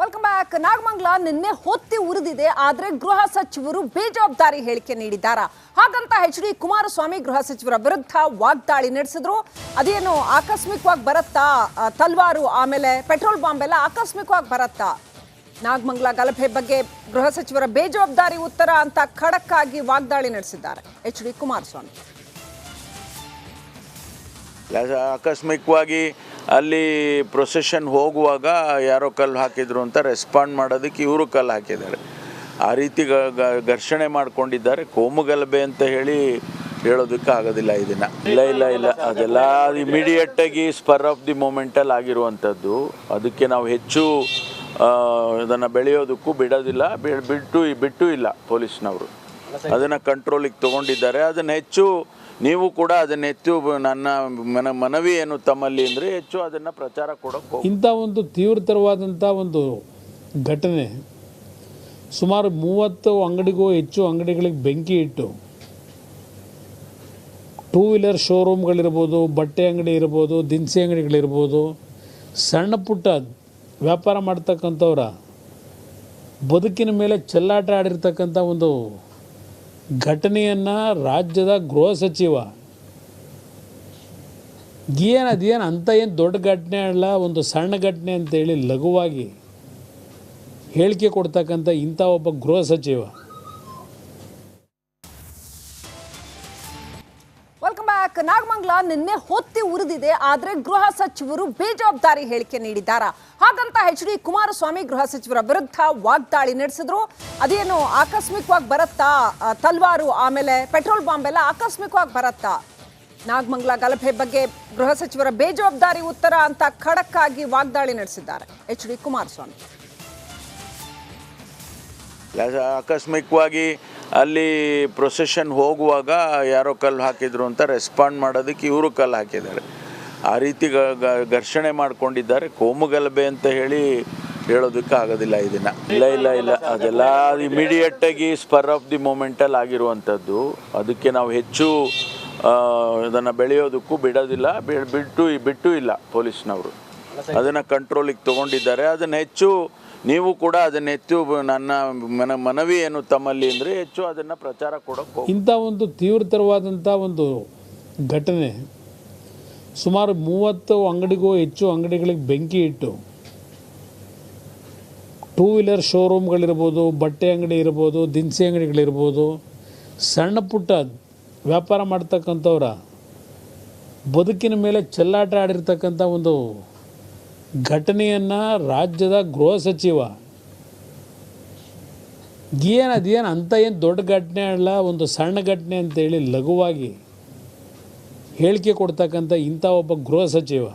Welcome back. Nagamangala ನಿನ್ನೆ ಹೊತ್ತಿ ಉರಿದಿದೆ. ಆದರೆ ಗೃಹ ಸಚಿವರು ಬೇಜವಾಬ್ದಾರಿ ಹೇಳಿಕೆ ನೀಡಿದ್ದಾರೆ. ಹಾಗಂತ ಎಚ್.ಡಿ. ಕುಮಾರಸ್ವಾಮಿ ಗೃಹ ಸಚಿವರ ವಿರುದ್ಧ ವಾಗ್ದಾಳಿ ನಡೆಸಿದ್ರು. ಅದೇನು ಆಕಸ್ಮಿಕವಾಗಿ ಬರುತ್ತಾ, ತಲ್ವಾರು ಆಮೇಲೆ ಪೆಟ್ರೋಲ್ ಬಾಂಬ್ ಎಲ್ಲ ಆಕಸ್ಮಿಕವಾಗಿ ಬರುತ್ತಾ? ನಾಗಮಂಗಲ ಗಲಭೆ ಬಗ್ಗೆ ಗೃಹ ಸಚಿವರ ಬೇಜವಾಬ್ದಾರಿ ಉತ್ತರ ಅಂತ ಖಡಕ್ ಆಗಿ ವಾಗ್ದಾಳಿ ನಡೆಸಿದ್ದಾರೆ ಎಚ್.ಡಿ. ಕುಮಾರಸ್ವಾಮಿ. ಆಕಸ್ಮಿಕವಾಗಿ ಅಲ್ಲಿ ಪ್ರೊಸೆಷನ್ ಹೋಗುವಾಗ ಯಾರೋ ಕಲ್ಲು ಹಾಕಿದ್ರು ಅಂತ ರೆಸ್ಪಾಂಡ್ ಮಾಡೋದಕ್ಕೆ ಇವರು ಕಲ್ಲು ಹಾಕಿದ್ದಾರೆ. ಆ ರೀತಿ ಘರ್ಷಣೆ ಮಾಡ್ಕೊಂಡಿದ್ದಾರೆ. ಕೋಮುಗಲಭೆ ಅಂತ ಹೇಳೋದಕ್ಕೆ ಆಗೋದಿಲ್ಲ ಇದನ್ನು. ಇಲ್ಲ ಅದೆಲ್ಲ ಇಮಿಡಿಯೇಟಾಗಿ ಸ್ಪರ್ ಆಫ್ ದಿ ಮೂಮೆಂಟಲ್ಲಿ ಆಗಿರುವಂಥದ್ದು. ಅದಕ್ಕೆ ನಾವು ಹೆಚ್ಚು ಇದನ್ನು ಬೆಳೆಯೋದಕ್ಕೂ ಬಿಡೋದಿಲ್ಲ, ಬಿಟ್ಟು ಇಲ್ಲ. ಪೊಲೀಸ್ನವರು ಅದನ್ನು ಕಂಟ್ರೋಲಿಗೆ ತೊಗೊಂಡಿದ್ದಾರೆ. ಅದನ್ನು ಹೆಚ್ಚು ನೀವು ಕೂಡ ಅದನ್ನ ಹೆಚ್ಚು ನನ್ನ ಮನವಿ ಏನು ತಮ್ಮಲ್ಲಿ ಅಂದರೆ ಹೆಚ್ಚು ಅದನ್ನು ಪ್ರಚಾರ ಕೊಡೋಕ್ಕೆ ಇಂಥ ಒಂದು ತೀವ್ರತರವಾದಂಥ ಒಂದು ಘಟನೆ, ಸುಮಾರು 30 ಅಂಗಡಿಗೂ ಹೆಚ್ಚು ಅಂಗಡಿಗಳಿಗೆ ಬೆಂಕಿ ಇಟ್ಟು, ಟೂ ವೀಲರ್ ಶೋರೂಮ್ಗಳಿರ್ಬೋದು, ಬಟ್ಟೆ ಅಂಗಡಿ ಇರ್ಬೋದು, ದಿನಸಿ ಅಂಗಡಿಗಳಿರ್ಬೋದು, ಸಣ್ಣ ಪುಟ್ಟ ವ್ಯಾಪಾರ ಮಾಡ್ತಕ್ಕಂಥವ್ರ ಬದುಕಿನ ಮೇಲೆ ಚೆಲ್ಲಾಟ ಆಡಿರ್ತಕ್ಕಂಥ ಒಂದು ಘಟನೆಯನ್ನು ರಾಜ್ಯದ ಗೃಹ ಸಚಿವ ಅದೇನು ಅಂತ ಏನು ದೊಡ್ಡ ಘಟನೆ ಅಲ್ಲ, ಒಂದು ಸಣ್ಣ ಘಟನೆ ಅಂತೇಳಿ ಲಘುವಾಗಿ ಹೇಳಿಕೆ ಕೊಡ್ತಕ್ಕಂಥ ಇಂಥ ಒಬ್ಬ ಗೃಹ ಸಚಿವ. Welcome back. ನಾಗಮಂಗಲ ನಿನ್ನೆ ಹೊತ್ತಿ ಉರಿದಿದೆ. ಆದರೆ ಗೃಹ ಸಚಿವರು ಬೇಜವಾಬ್ದಾರಿ ಹೇಳಿಕೆ ನೀಡಿದ್ದಾರೆ. ಹಾಗಂತ ಎಚ್.ಡಿ. ಕುಮಾರಸ್ವಾಮಿ ಗೃಹ ಸಚಿವರ ವಿರುದ್ಧ ವಾಗ್ದಾಳಿ ನಡೆಸಿದ್ರು. ಅದೇನು ಆಕಸ್ಮಿಕವಾಗಿ ಬರುತ್ತಾ, ತಲ್ವಾರು ಆಮೇಲೆ ಪೆಟ್ರೋಲ್ ಬಾಂಬ್ ಎಲ್ಲ ಆಕಸ್ಮಿಕವಾಗಿ ಬರುತ್ತಾ? ನಾಗಮಂಗಲ ಗಲಭೆ ಬಗ್ಗೆ ಗೃಹ ಸಚಿವರ ಬೇಜವಾಬ್ದಾರಿ ಉತ್ತರ ಅಂತ ಖಡಕ್ ಆಗಿ ವಾಗ್ದಾಳಿ ನಡೆಸಿದ್ದಾರೆ ಎಚ್.ಡಿ. ಕುಮಾರಸ್ವಾಮಿ. ಆಕಸ್ಮಿಕವಾಗಿ ಅಲ್ಲಿ ಪ್ರೊಸೆಷನ್ ಹೋಗುವಾಗ ಯಾರೋ ಕಲ್ಲು ಹಾಕಿದ್ರು ಅಂತ ರೆಸ್ಪಾಂಡ್ ಮಾಡೋದಕ್ಕೆ ಇವರು ಕಲ್ಲು ಹಾಕಿದ್ದಾರೆ. ಆ ರೀತಿ ಘರ್ಷಣೆ ಮಾಡ್ಕೊಂಡಿದ್ದಾರೆ. ಕೋಮುಗಲಭೆ ಅಂತ ಹೇಳೋದಕ್ಕೆ ಆಗೋದಿಲ್ಲ ಇದನ್ನು. ಇಲ್ಲ ಅದೆಲ್ಲ ಇಮಿಡಿಯೇಟಾಗಿ ಸ್ಪರ್ ಆಫ್ ದಿ ಮೂಮೆಂಟಲ್ಲಿ ಆಗಿರುವಂಥದ್ದು. ಅದಕ್ಕೆ ನಾವು ಹೆಚ್ಚು ಇದನ್ನು ಬೆಳೆಯೋದಕ್ಕೂ ಬಿಡೋದಿಲ್ಲ, ಬಿಟ್ಟು ಇಲ್ಲ. ಪೊಲೀಸ್ನವರು ಅದನ್ನು ಕಂಟ್ರೋಲಿಗೆ ತೊಗೊಂಡಿದ್ದಾರೆ. ಅದನ್ನು ಹೆಚ್ಚು ನೀವು ಕೂಡ ಅದನ್ನ ಹೆಚ್ಚು ನನ್ನ ಮನವಿ ಏನು ತಮ್ಮಲ್ಲಿ ಅಂದರೆ ಹೆಚ್ಚು ಅದನ್ನು ಪ್ರಚಾರ ಕೊಡೋಕ್ಕೆ. ಇಂಥ ಒಂದು ತೀವ್ರತರವಾದಂಥ ಒಂದು ಘಟನೆ, ಸುಮಾರು 30 ಅಂಗಡಿಗೂ ಹೆಚ್ಚು ಅಂಗಡಿಗಳಿಗೆ ಬೆಂಕಿ ಇಟ್ಟು, ಟೂ ವೀಲರ್ ಶೋರೂಮ್ಗಳಿರ್ಬೋದು, ಬಟ್ಟೆ ಅಂಗಡಿ ಇರ್ಬೋದು, ದಿನಸಿ ಅಂಗಡಿಗಳಿರ್ಬೋದು, ಸಣ್ಣ ಪುಟ್ಟ ವ್ಯಾಪಾರ ಮಾಡ್ತಕ್ಕಂಥವ್ರ ಬದುಕಿನ ಮೇಲೆ ಚೆಲ್ಲಾಟ ಆಡಿರ್ತಕ್ಕಂಥ ಒಂದು ಘಟನೆಯನ್ನು ರಾಜ್ಯದ ಗೃಹ ಸಚಿವ ಅದೇನು ಅಂತ ಏನು ದೊಡ್ಡ ಘಟನೆ ಅಲ್ಲ, ಒಂದು ಸಣ್ಣ ಘಟನೆ ಅಂತೇಳಿ ಲಘುವಾಗಿ ಹೇಳಿಕೆ ಕೊಡ್ತಕ್ಕಂಥ ಇಂಥ ಒಬ್ಬ ಗೃಹ ಸಚಿವ.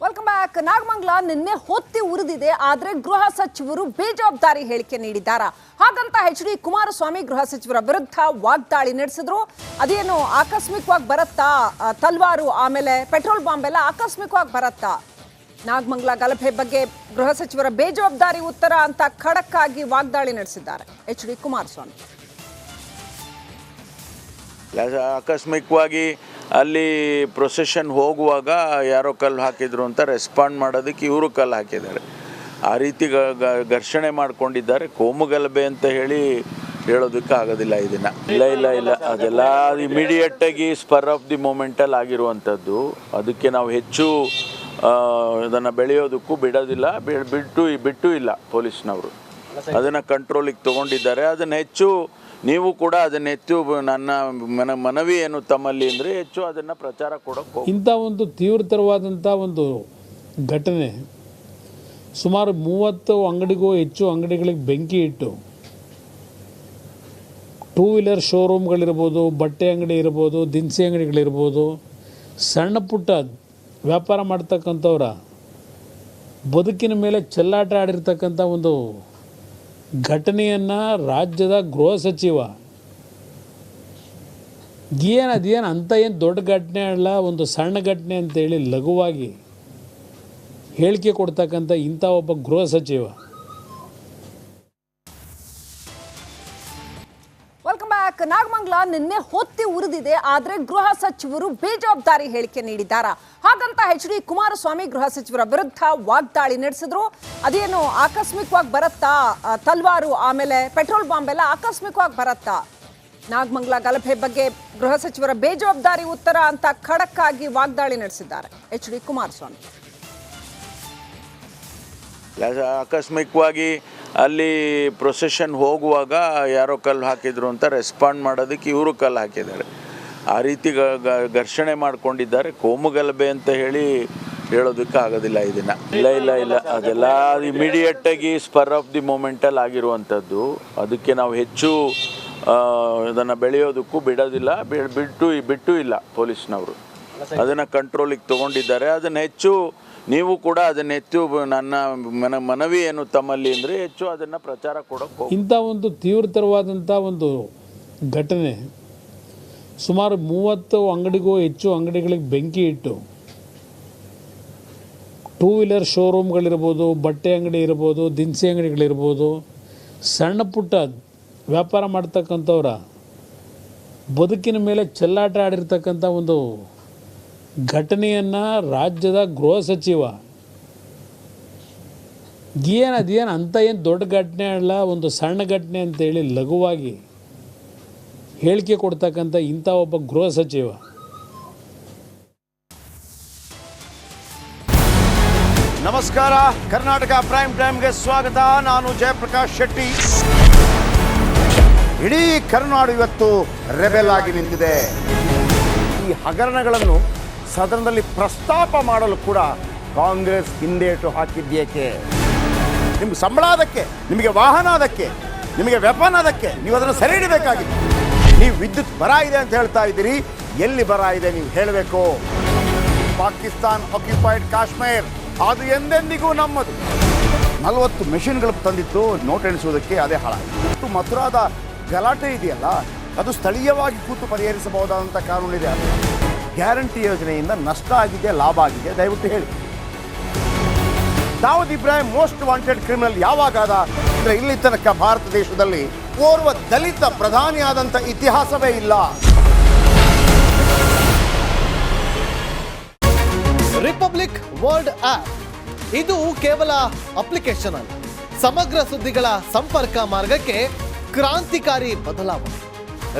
Welcome back. ನಾಗಮಂಗಲ ನಿನ್ನೆ ಹೊತ್ತಿ ಉರಿದಿದೆ. ಆದರೆ ಗೃಹ ಸಚಿವರು ಬೇಜವಾಬ್ದಾರಿ ಹೇಳಿಕೆ ನೀಡಿದ್ದಾರೆ. ಹಾಗಂತ ಎಚ್.ಡಿ. ಕುಮಾರಸ್ವಾಮಿ ಗೃಹ ಸಚಿವರ ವಿರುದ್ಧ ವಾಗ್ದಾಳಿ ನಡೆಸಿದ್ರು. ಅದೇನು ಆಕಸ್ಮಿಕವಾಗಿ ಬರುತ್ತಾ, ತಲ್ವಾರು ಆಮೇಲೆ ಪೆಟ್ರೋಲ್ ಬಾಂಬ್ ಎಲ್ಲ ಆಕಸ್ಮಿಕವಾಗಿ ಬರುತ್ತಾ? ನಾಗಮಂಗಲ ಗಲಭೆ ಬಗ್ಗೆ ಗೃಹ ಸಚಿವರ ಬೇಜವಾಬ್ದಾರಿ ಉತ್ತರ ಅಂತ ಖಡಕ್ ಆಗಿ ವಾಗ್ದಾಳಿ ನಡೆಸಿದ್ದಾರೆ ಎಚ್.ಡಿ. ಕುಮಾರಸ್ವಾಮಿ. ಆಕಸ್ಮಿಕವಾಗಿ ಅಲ್ಲಿ ಪ್ರೊಸೆಷನ್ ಹೋಗುವಾಗ ಯಾರೋ ಕಲ್ಲು ಹಾಕಿದ್ರು ಅಂತ ರೆಸ್ಪಾಂಡ್ ಮಾಡೋದಕ್ಕೆ ಇವರು ಕಲ್ಲು ಹಾಕಿದ್ದಾರೆ. ಆ ರೀತಿ ಘರ್ಷಣೆ ಮಾಡ್ಕೊಂಡಿದ್ದಾರೆ. ಕೋಮುಗಲಭೆ ಅಂತ ಹೇಳೋದಕ್ಕೆ ಆಗೋದಿಲ್ಲ ಇದನ್ನು. ಇಲ್ಲ ಅದೆಲ್ಲ ಇಮಿಡಿಯೇಟಾಗಿ ಸ್ಪರ್ ಆಫ್ ದಿ ಮೂಮೆಂಟಲ್ಲಿ ಆಗಿರುವಂಥದ್ದು. ಅದಕ್ಕೆ ನಾವು ಹೆಚ್ಚು ಇದನ್ನು ಬೆಳೆಯೋದಕ್ಕೂ ಬಿಡೋದಿಲ್ಲ, ಬಿಟ್ಟು ಇಲ್ಲ. ಪೊಲೀಸ್ನವರು ಅದನ್ನು ಕಂಟ್ರೋಲಿಗೆ ತೊಗೊಂಡಿದ್ದಾರೆ. ಅದನ್ನು ಹೆಚ್ಚು ನೀವು ಕೂಡ ಅದನ್ನ ಹೆಚ್ಚು ನನ್ನ ಮನವಿ ಏನು ತಮ್ಮಲ್ಲಿ ಅಂದರೆ ಹೆಚ್ಚು ಅದನ್ನು ಪ್ರಚಾರ ಕೊಡೋಕ್ಕೆ. ಇಂಥ ಒಂದು ತೀವ್ರತರವಾದಂಥ ಒಂದು ಘಟನೆ, ಸುಮಾರು 30 ಅಂಗಡಿಗೂ ಹೆಚ್ಚು ಅಂಗಡಿಗಳಿಗೆ ಬೆಂಕಿ ಇಟ್ಟು, ಟೂ ವೀಲರ್ ಶೋರೂಮ್ಗಳಿರ್ಬೋದು, ಬಟ್ಟೆ ಅಂಗಡಿ ಇರ್ಬೋದು, ದಿನಸಿ ಅಂಗಡಿಗಳಿರ್ಬೋದು, ಸಣ್ಣ ಪುಟ್ಟ ವ್ಯಾಪಾರ ಮಾಡ್ತಕ್ಕಂಥವ್ರ ಬದುಕಿನ ಮೇಲೆ ಚೆಲ್ಲಾಟ ಆಡಿರ್ತಕ್ಕಂಥ ಒಂದು ಘಟನೆಯನ್ನು ರಾಜ್ಯದ ಗೃಹ ಸಚಿವ ಅದೇನು ಅಂತ ಏನು ದೊಡ್ಡ ಘಟನೆ ಅಲ್ಲ, ಒಂದು ಸಣ್ಣ ಘಟನೆ ಅಂತೇಳಿ ಲಘುವಾಗಿ ಹೇಳಿಕೆ ಕೊಡ್ತಕ್ಕಂಥ ಇಂಥ ಒಬ್ಬ ಗೃಹ ಸಚಿವ. Welcome back. ನಾಗಮಂಗಲ ನಿನ್ನೆ ಹೊತ್ತಿ ಉರಿದಿದೆ. ಆದ್ರೆ ಗೃಹ ಸಚಿವರು ಬೇಜವಾಬ್ದಾರಿ ಹೇಳಿಕೆ ನೀಡಿದ್ದಾರೆ. ಹಾಗಂತ ಎಚ್.ಡಿ. ಕುಮಾರಸ್ವಾಮಿ ಗೃಹ ಸಚಿವರ ವಿರುದ್ಧ ವಾಗ್ದಾಳಿ ನಡೆಸಿದ್ರು. ಅದೇನು ಆಕಸ್ಮಿಕವಾಗಿ ಬರುತ್ತಾ, ತಲ್ವಾರು ಆಮೇಲೆ ಪೆಟ್ರೋಲ್ ಬಾಂಬ್ ಎಲ್ಲ ಆಕಸ್ಮಿಕವಾಗಿ ಬರುತ್ತಾ? ನಾಗಮಂಗಲ ಗಲಭೆ ಬಗ್ಗೆ ಗೃಹ ಸಚಿವರ ಬೇಜವಾಬ್ದಾರಿ ಉತ್ತರ ಅಂತ ಖಡಕ್ ಆಗಿ ವಾಗ್ದಾಳಿ ನಡೆಸಿದ್ದಾರೆ ಎಚ್.ಡಿ. ಕುಮಾರಸ್ವಾಮಿ. ಆಕಸ್ಮಿಕವಾಗಿ ಅಲ್ಲಿ ಪ್ರೊಸೆಷನ್ ಹೋಗುವಾಗ ಯಾರೋ ಕಲ್ಲು ಹಾಕಿದ್ರು ಅಂತ ರೆಸ್ಪಾಂಡ್ ಮಾಡೋದಕ್ಕೆ ಇವರು ಕಲ್ಲು ಹಾಕಿದ್ದಾರೆ. ಆ ರೀತಿ ಘರ್ಷಣೆ ಮಾಡ್ಕೊಂಡಿದ್ದಾರೆ. ಕೋಮು ಗಲಭೆ ಅಂತ ಹೇಳೋದಕ್ಕೆ ಆಗೋದಿಲ್ಲ ಇದನ್ನು. ಇಲ್ಲ ಅದೆಲ್ಲ ಇಮಿಡಿಯೇಟಾಗಿ ಸ್ಪರ್ ಆಫ್ ದಿ ಮೂಮೆಂಟಲ್ಲಿ ಆಗಿರುವಂಥದ್ದು. ಅದಕ್ಕೆ ನಾವು ಹೆಚ್ಚು ಅದನ್ನು ಬೆಳೆಯೋದಕ್ಕೂ ಬಿಡೋದಿಲ್ಲ, ಬಿಟ್ಟು ಇಲ್ಲ. ಪೊಲೀಸ್ನವರು ಅದನ್ನು ಕಂಟ್ರೋಲಿಗೆ ತೊಗೊಂಡಿದ್ದಾರೆ. ಅದನ್ನು ಹೆಚ್ಚು ನೀವು ಕೂಡ ಅದನ್ನು ಹೆಚ್ಚು ನನ್ನ ಮನವಿ ಏನು ತಮ್ಮಲ್ಲಿ ಅಂದರೆ ಹೆಚ್ಚು ಅದನ್ನು ಪ್ರಚಾರ ಕೊಡೋಕ್ಕೆ ಇಂಥ ಒಂದು ತೀವ್ರತರವಾದಂಥ ಒಂದು ಘಟನೆ, ಸುಮಾರು 30 ಅಂಗಡಿಗೂ ಹೆಚ್ಚು ಅಂಗಡಿಗಳಿಗೆ ಬೆಂಕಿ ಇಟ್ಟು, ಟೂ ವೀಲರ್ ಶೋರೂಮ್ಗಳಿರ್ಬೋದು, ಬಟ್ಟೆ ಅಂಗಡಿ ಇರ್ಬೋದು, ದಿನಸಿ ಅಂಗಡಿಗಳಿರ್ಬೋದು, ಸಣ್ಣ ಪುಟ್ಟ ವ್ಯಾಪಾರ ಮಾಡ್ತಕ್ಕಂಥವ್ರ ಬದುಕಿನ ಮೇಲೆ ಚೆಲ್ಲಾಟ ಆಡಿರ್ತಕ್ಕಂಥ ಒಂದು ಘಟನೆಯನ್ನು ರಾಜ್ಯದ ಗೃಹ ಸಚಿವ ಅದೇನು ಅಂತ ಏನು ದೊಡ್ಡ ಘಟನೆ ಅಲ್ಲ, ಒಂದು ಸಣ್ಣ ಘಟನೆ ಅಂತೇಳಿ ಲಘುವಾಗಿ ಹೇಳಿಕೆ ಕೊಡ್ತಕ್ಕಂಥ ಇಂಥ ಒಬ್ಬ ಗೃಹ ಸಚಿವ. ನಮಸ್ಕಾರ, ಕರ್ನಾಟಕ ಪ್ರೈಮ್ ಟೈಮ್ಗೆ ಸ್ವಾಗತ. ನಾನು ಜಯಪ್ರಕಾಶ್ ಶೆಟ್ಟಿ. ಇಡೀ ಕರುನಾಡು ಇವತ್ತು ರೆಬೆಲ್ ಆಗಿ ನಿಂತಿದೆ. ಈ ಹಗರಣಗಳನ್ನು ಸದನದಲ್ಲಿ ಪ್ರಸ್ತಾಪ ಮಾಡಲು ಕೂಡ ಕಾಂಗ್ರೆಸ್ ಹಿಂದೇಟು ಹಾಕಿದ್ದೇಕೆ? ನಿಮ್ಗೆ ಸಂಬಳ ಅದಕ್ಕೆ, ನಿಮಗೆ ವಾಹನ ಅದಕ್ಕೆ, ನಿಮಗೆ ವೆಪನ್ ಅದಕ್ಕೆ, ನೀವು ಅದನ್ನು ಸೆರೆ ಹಿಡಬೇಕಾಗಿತ್ತು. ನೀವು ವಿದ್ಯುತ್ ಬರ ಇದೆ ಅಂತ ಹೇಳ್ತಾ ಇದ್ದೀರಿ. ಎಲ್ಲಿ ಬರ ಇದೆ ನೀವು ಹೇಳಬೇಕು. ಪಾಕಿಸ್ತಾನ್ ಆಕ್ಯುಪೈಡ್ ಕಾಶ್ಮೀರ್ ಅದು ಎಂದೆಂದಿಗೂ ನಮ್ಮದು. 40 ಮೆಷಿನ್ಗಳು ತಂದಿತ್ತು ನೋಟ್ ಎಣಿಸುವುದಕ್ಕೆ, ಅದೇ ಹಾಳಾಯಿತು. ಮಥುರಾದ ಗಲಾಟೆ ಇದೆಯಲ್ಲ, ಅದು ಸ್ಥಳೀಯವಾಗಿ ಕೂತು ಪರಿಹರಿಸಬಹುದಾದಂಥ ಕಾನೂನಿದೆ. ಗ್ಯಾರಂಟಿ ಯೋಜನೆಯಿಂದ ನಷ್ಟ ಆಗಿದೆ, ಲಾಭ ಆಗಿದೆ, ದಯವಿಟ್ಟು ಹೇಳಿ. Dawood Ibrahim most wanted criminal ಯಾವಾಗಾದ ಅಂದರೆ ಇಲ್ಲಿ ತನಕ ಭಾರತ ದೇಶದಲ್ಲಿ ಓರ್ವ ದಲಿತ ಪ್ರಧಾನಿಯಾದಂಥ ಇತಿಹಾಸವೇ ಇಲ್ಲ. ರಿಪಬ್ಲಿಕ್ ವರ್ಲ್ಡ್ ಆಪ್ ಇದು ಕೇವಲ ಅಪ್ಲಿಕೇಶನ್ ಅಲ್ಲ, ಸಮಗ್ರ ಸುದ್ದಿಗಳ ಸಂಪರ್ಕ ಮಾರ್ಗಕ್ಕೆ ಕ್ರಾಂತಿಕಾರಿ ಬದಲಾವಣೆ.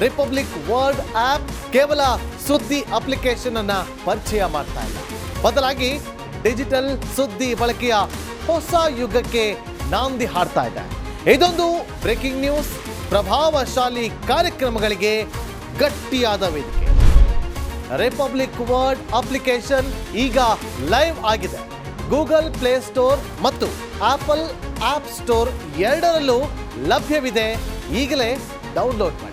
ರಿಪಬ್ಲಿಕ್ ವರ್ಲ್ಡ್ ಆಪ್ ಕೇವಲ ಸುದ್ದಿ ಅಪ್ಲಿಕೇಶನ್ ಅನ್ನ ಪರಿಚಯ ಮಾಡ್ತಾ ಇಲ್ಲ, ಬದಲಾಗಿ ಡಿಜಿಟಲ್ ಸುದ್ದಿ ಬಳಕೆಯ ಹೊಸ ಯುಗಕ್ಕೆ ನಾಂದಿ ಹಾಡ್ತಾ ಇದೆ. ಇದೊಂದು ಬ್ರೇಕಿಂಗ್ ನ್ಯೂಸ್, ಪ್ರಭಾವಶಾಲಿ ಕಾರ್ಯಕ್ರಮಗಳಿಗೆ ಗಟ್ಟಿಯಾದ ವೇದಿಕೆ. ರಿಪಬ್ಲಿಕ್ ವರ್ಲ್ಡ್ ಅಪ್ಲಿಕೇಶನ್ ಈಗ ಲೈವ್ ಆಗಿದೆ. ಗೂಗಲ್ ಪ್ಲೇ ಸ್ಟೋರ್ ಮತ್ತು ಆಪಲ್ ಆಪ್ ಸ್ಟೋರ್ ಎರಡರಲ್ಲೂ ಲಭ್ಯವಿದೆ. ಈಗಲೇ ಡೌನ್ಲೋಡ್ ಮಾಡಿ.